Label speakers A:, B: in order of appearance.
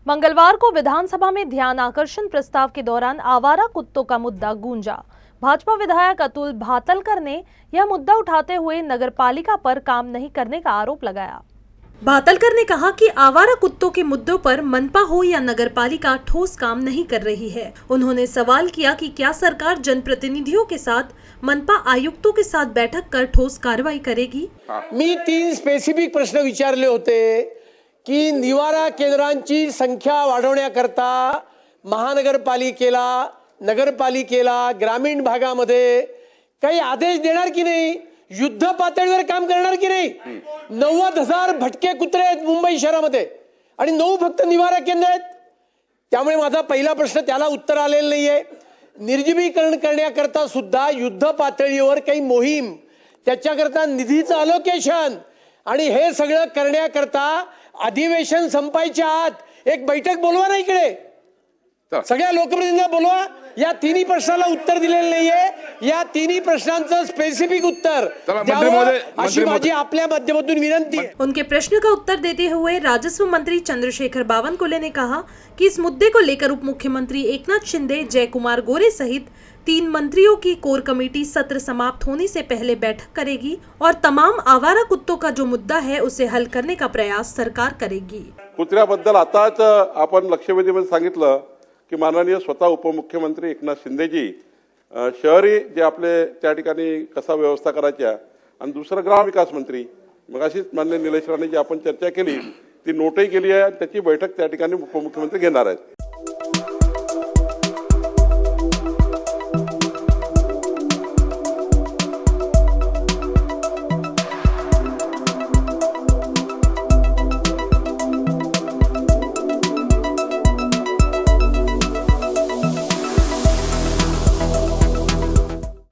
A: मंगलवार को विधानसभा में ध्यान आकर्षण प्रस्ताव के दौरान आवारा कुत्तों का मुद्दा गूंजा। भाजपा विधायक अतुल भातलकर ने यह मुद्दा उठाते हुए नगरपालिका पर काम नहीं करने का आरोप लगाया। भातलकर ने कहा कि आवारा कुत्तों के मुद्दों पर मनपा हो या नगरपालिका ठोस काम नहीं कर रही है। उन्होंने सवाल किया कि क्या सरकार जनप्रतिनिधियों के साथ मनपा आयुक्तों के साथ बैठक कर ठोस कार्रवाई करेगी।
B: मी 3 स्पेसिफिक प्रश्न विचारले होते की निवारा केंद्रांची संख्या वाढवण्याकरता महानगरपालिकेला, नगरपालिकेला ग्रामीण भागामध्ये काही आदेश देणार की नाही, युद्ध पातळीवर काम करणार की नाही। 90,000 भटके कुत्रे आहेत मुंबई शहरामध्ये आणि 9 फक्त निवारा केंद्र आहेत। त्यामुळे माझा पहिला प्रश्न त्याला उत्तर आलेलं नाहीये। निर्जीवीकरण करण्याकरता सुद्धा युद्ध पातळीवर काही मोहीम, त्याच्याकरता निधीचं अलोकेशन आणि हे सगळं करण्याकरता अधिवेशन संपायच्या आत एक बैठक बोलवा ना इकडे, सगळ्या लोकप्रतिनिधींना बोलवा। या तिन्ही प्रश्नाला उत्तर दिलेलं नाहीये। या तिन्ही प्रश्नांचं स्पेसिफिक उत्तर द्यावं अशी माझी आपल्या माध्यमातून विनंती आहे।
A: उनके प्रश्न का उत्तर देते हुए राजस्व मंत्री चंद्रशेखर बावनकुले ने कहा कि इस मुद्दे को लेकर उप मुख्यमंत्री एकनाथ शिंदे, जयकुमार गोरे सहित 3 मंत्रियों की कोर कमेटी सत्र समाप्त होने से पहले बैठक करेगी और तमाम आवारा कुत्तों का जो मुद्दा है उसे हल करने का प्रयास सरकार करेगी।
C: कुत्र्याबद्दल आताच आपण लक्षवेधीमध्ये सांगितलं की माननीय स्वतः उपमुख्यमंत्री एकनाथ शिंदेजी शहरी जे आपले त्या ठिकाणी कसा व्यवस्था करायच्या आणि दुसरं ग्रामविकास मंत्री मग अशीच माननीय निलेश राणे जी आपण चर्चा केली ती नोटही केली आहे, त्याची बैठक त्या ठिकाणी उपमुख्यमंत्री घेणार आहेत।